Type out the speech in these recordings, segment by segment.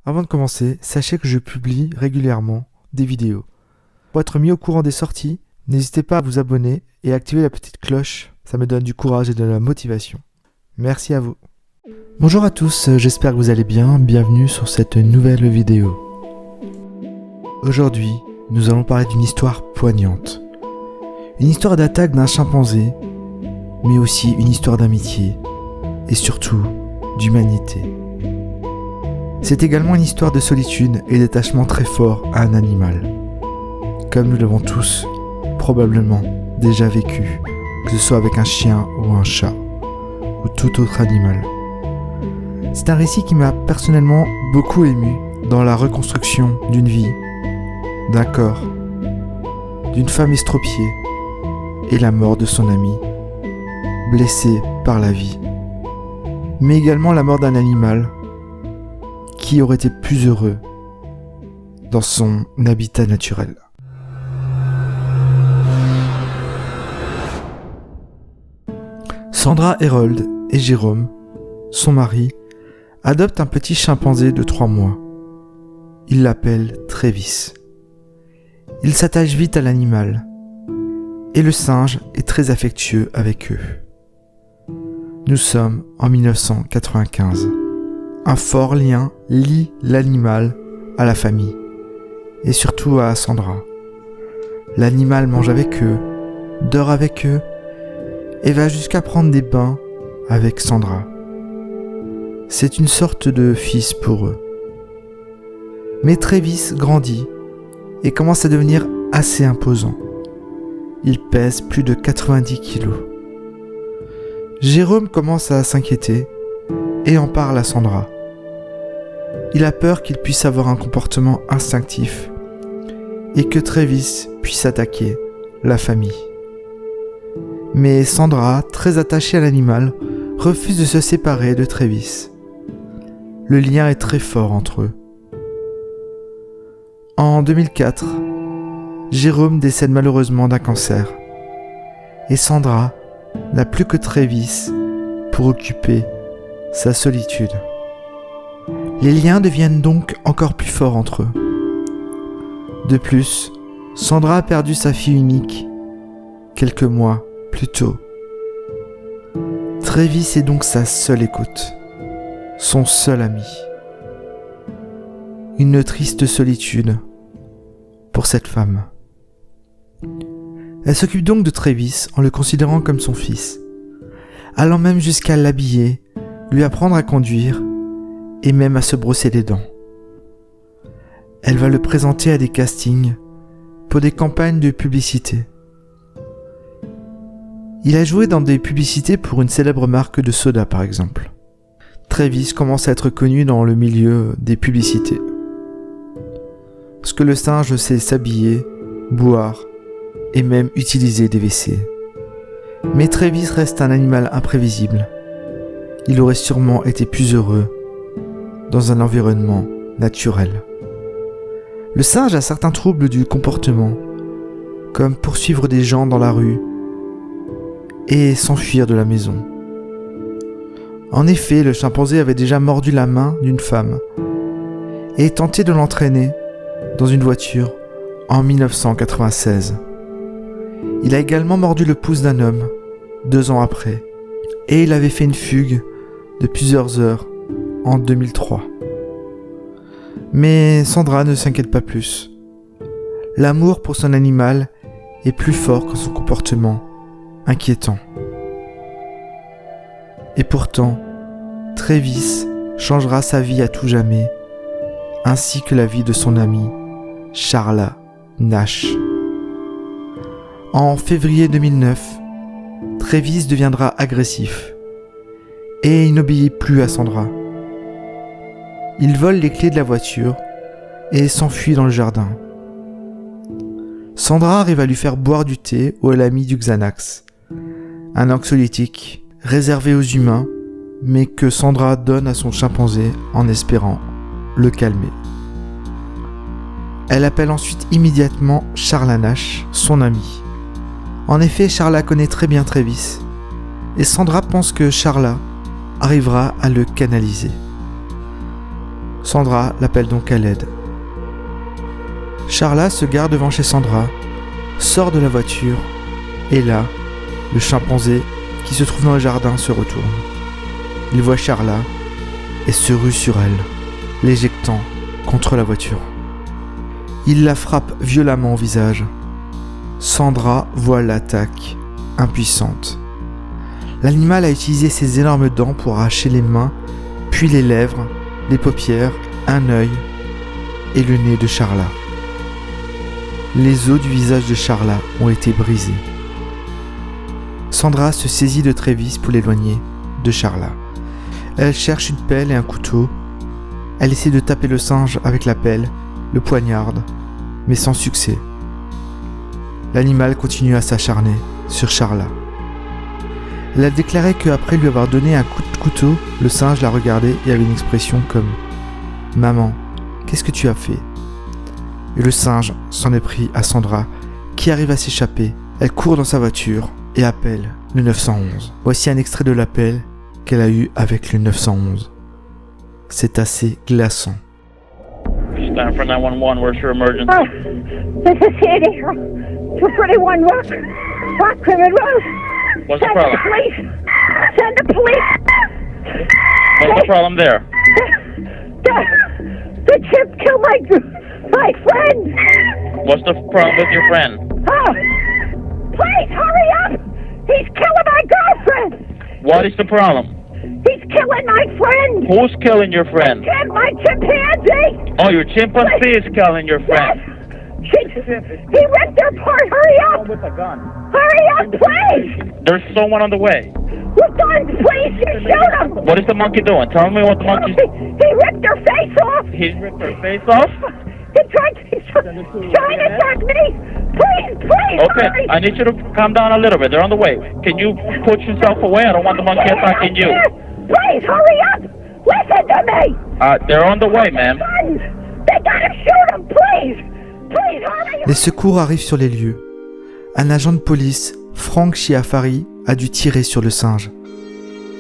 Avant de commencer, sachez que je publie régulièrement des vidéos. Pour être mis au courant des sorties, n'hésitez pas à vous abonner et à activer la petite cloche, ça me donne du courage et de la motivation. Merci à vous. Bonjour à tous, j'espère que vous allez bien, bienvenue sur cette nouvelle vidéo. Aujourd'hui, nous allons parler d'une histoire poignante. Une histoire d'attaque d'un chimpanzé, mais aussi une histoire d'amitié et surtout d'humanité. C'est également une histoire de solitude et d'attachement très fort à un animal. Comme nous l'avons tous probablement déjà vécu, que ce soit avec un chien ou un chat, ou tout autre animal. C'est un récit qui m'a personnellement beaucoup ému dans la reconstruction d'une vie, d'un corps, d'une femme estropiée et la mort de son ami, blessé par la vie, mais également la mort d'un animal qui aurait été plus heureux dans son habitat naturel. Sandra Herold et Jérôme, son mari, adoptent un petit chimpanzé de 3 mois. Ils l'appellent Travis. Ils s'attachent vite à l'animal et le singe est très affectueux avec eux. Nous sommes en 1995. Un fort lien lie l'animal à la famille et surtout à Sandra. L'animal mange avec eux, dort avec eux et va jusqu'à prendre des bains avec Sandra. C'est une sorte de fils pour eux. Mais Travis grandit et commence à devenir assez imposant. Il pèse plus de 90 kilos. Jérôme commence à s'inquiéter et en parle à Sandra. Il a peur qu'il puisse avoir un comportement instinctif et que Travis puisse attaquer la famille. Mais Sandra, très attachée à l'animal, refuse de se séparer de Travis. Le lien est très fort entre eux. En 2004, Jérôme décède malheureusement d'un cancer et Sandra n'a plus que Travis pour occuper sa solitude. Les liens deviennent donc encore plus forts entre eux. De plus, Sandra a perdu sa fille unique quelques mois plus tôt. Travis est donc sa seule écoute, son seul ami. Une triste solitude pour cette femme. Elle s'occupe donc de Travis en le considérant comme son fils, allant même jusqu'à l'habiller, lui apprendre à conduire et même à se brosser les dents. Elle va le présenter à des castings pour des campagnes de publicité. Il a joué dans des publicités pour une célèbre marque de soda par exemple. Travis commence à être connu dans le milieu des publicités. Parce que le singe sait s'habiller, boire et même utiliser des WC. Mais Travis reste un animal imprévisible. Il aurait sûrement été plus heureux dans un environnement naturel. Le singe a certains troubles du comportement, comme poursuivre des gens dans la rue et s'enfuir de la maison. En effet, le chimpanzé avait déjà mordu la main d'une femme et tenté de l'entraîner dans une voiture en 1996. Il a également mordu le pouce d'un homme 2 ans après et il avait fait une fugue de plusieurs heures en 2003. Mais Sandra ne s'inquiète pas plus. L'amour pour son animal est plus fort que son comportement inquiétant. Et pourtant, Travis changera sa vie à tout jamais, ainsi que la vie de son ami, Charla Nash. En février 2009, Travis deviendra agressif et il n'obéit plus à Sandra. Il vole les clés de la voiture et s'enfuit dans le jardin. Sandra arrive à lui faire boire du thé où elle a mis du Xanax, un anxiolytique réservé aux humains, mais que Sandra donne à son chimpanzé en espérant le calmer. Elle appelle ensuite immédiatement Charla Nash, son amie. En effet, Charla connaît très bien Travis, et Sandra pense que Charla arrivera à le canaliser. Sandra l'appelle donc à l'aide. Charla se gare devant chez Sandra, sort de la voiture, et là, le chimpanzé qui se trouve dans le jardin se retourne. Il voit Charla et se rue sur elle, l'éjectant contre la voiture. Il la frappe violemment au visage. Sandra voit l'attaque, impuissante. L'animal a utilisé ses énormes dents pour arracher les mains, puis les lèvres, les paupières, un œil et le nez de Charla. Les os du visage de Charla ont été brisés. Sandra se saisit de Travis pour l'éloigner de Charla. Elle cherche une pelle et un couteau. Elle essaie de taper le singe avec la pelle, le poignarde, mais sans succès. L'animal continue à s'acharner sur Charla. Elle a déclaré qu'après lui avoir donné un coup de couteau, le singe la regardait et avait une expression comme « Maman, qu'est-ce que tu as fait ?» Et le singe s'en est pris à Sandra, qui arrive à s'échapper. Elle court dans sa voiture et appelle le 911. Voici un extrait de l'appel qu'elle a eu avec le 911. C'est assez glaçant. Stand for 911, where's your emergency? Oh, this is Sandy. 231 Rock Crimmon Road. What's the Send problem? the police. Send the police. What's the problem there? The chip killed my friend. What's the problem with your friend? Oh, please hurry up. He's killing my girlfriend. What is the problem? He's killing my friend. Who's killing your friend? My chimpanzee. Oh, your chimpanzee is killing your friend. He ripped her apart. Hurry up. With a gun. Hurry up, please. There's someone on the way. With guns, please. You shoot him. What is the monkey doing? Tell me what the monkey's... He ripped her face off. He ripped her face off? He's trying to attack me. Please, Okay, hurry. I need you to calm down a little bit. They're on the way. Can you put yourself away? I don't want the monkey attacking you. Please, hurry up. Listen to me. They're on the way, ma'am. Guns. They gotta shoot him, please. Please, hurry up. Les secours arrivent sur les lieux. Un agent de police, Frank Chiafari, a dû tirer sur le singe.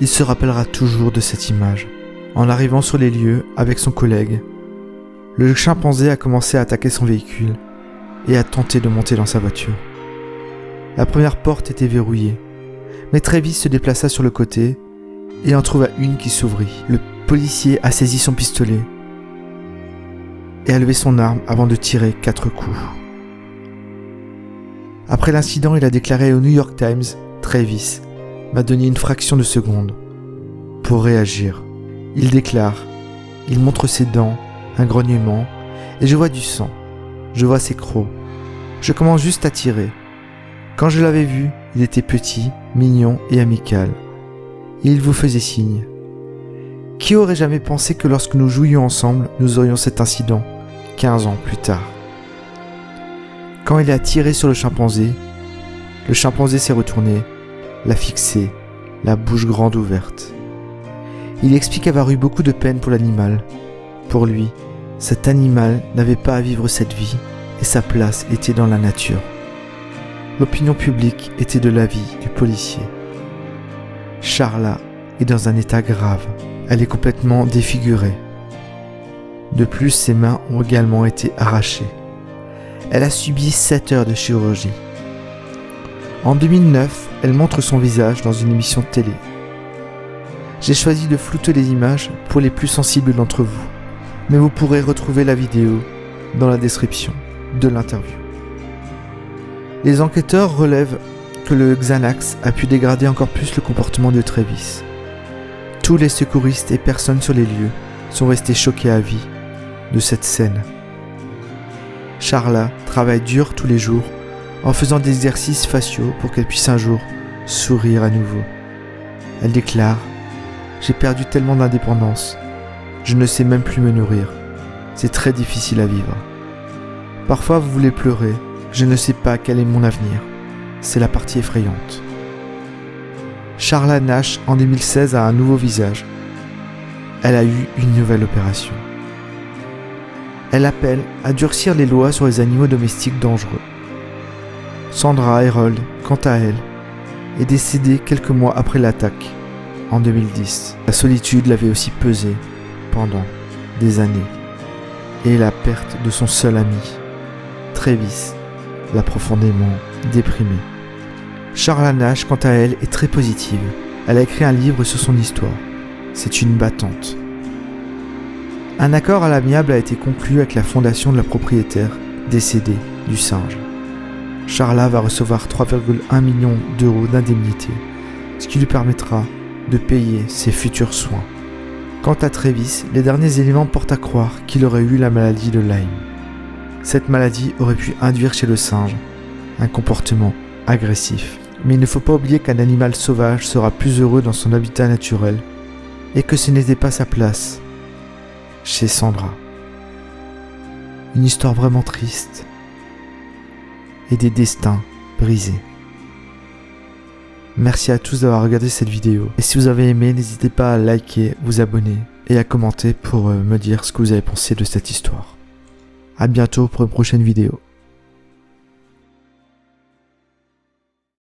Il se rappellera toujours de cette image. En arrivant sur les lieux avec son collègue, le chimpanzé a commencé à attaquer son véhicule et a tenté de monter dans sa voiture. La première porte était verrouillée, mais Travis se déplaça sur le côté et en trouva une qui s'ouvrit. Le policier a saisi son pistolet et a levé son arme avant de tirer 4 coups. Après l'incident, il a déclaré au New York Times « Travis m'a donné une fraction de seconde pour réagir. » Il déclare « Il montre ses dents, un grognement, et je vois du sang. Je vois ses crocs. Je commence juste à tirer. Quand je l'avais vu, il était petit, mignon et amical. Et il vous faisait signe. Qui aurait jamais pensé que lorsque nous jouions ensemble, nous aurions cet incident, 15 ans plus tard. Quand il a tiré sur le chimpanzé s'est retourné, l'a fixé, la bouche grande ouverte. Il explique avoir eu beaucoup de peine pour l'animal. Pour lui, cet animal n'avait pas à vivre cette vie et sa place était dans la nature. L'opinion publique était de l'avis du policier. Charla est dans un état grave. Elle est complètement défigurée. De plus, ses mains ont également été arrachées. Elle a subi 7 heures de chirurgie. En 2009, elle montre son visage dans une émission de télé. J'ai choisi de flouter les images pour les plus sensibles d'entre vous, mais vous pourrez retrouver la vidéo dans la description de l'interview. Les enquêteurs relèvent que le Xanax a pu dégrader encore plus le comportement de Travis. Tous les secouristes et personnes sur les lieux sont restés choqués à vie de cette scène. Charla travaille dur tous les jours en faisant des exercices faciaux pour qu'elle puisse un jour sourire à nouveau. Elle déclare « J'ai perdu tellement d'indépendance, je ne sais même plus me nourrir. C'est très difficile à vivre. Parfois vous voulez pleurer, je ne sais pas quel est mon avenir. C'est la partie effrayante. » Charla Nash en 2016 a un nouveau visage. Elle a eu une nouvelle opération. Elle appelle à durcir les lois sur les animaux domestiques dangereux. Sandra Herold, quant à elle, est décédée quelques mois après l'attaque, en 2010. La solitude l'avait aussi pesée pendant des années et la perte de son seul ami. Travis l'a profondément déprimée. Charla Nash, quant à elle, est très positive. Elle a écrit un livre sur son histoire. C'est une battante. Un accord à l'amiable a été conclu avec la fondation de la propriétaire décédée du singe. Charla va recevoir 3,1 millions d'euros d'indemnité, ce qui lui permettra de payer ses futurs soins. Quant à Travis, les derniers éléments portent à croire qu'il aurait eu la maladie de Lyme. Cette maladie aurait pu induire chez le singe un comportement agressif. Mais il ne faut pas oublier qu'un animal sauvage sera plus heureux dans son habitat naturel et que ce n'était pas sa place chez Sandra. Une histoire vraiment triste et des destins brisés. Merci à tous d'avoir regardé cette vidéo. Et si vous avez aimé, n'hésitez pas à liker, vous abonner et à commenter pour me dire ce que vous avez pensé de cette histoire. À bientôt pour une prochaine vidéo.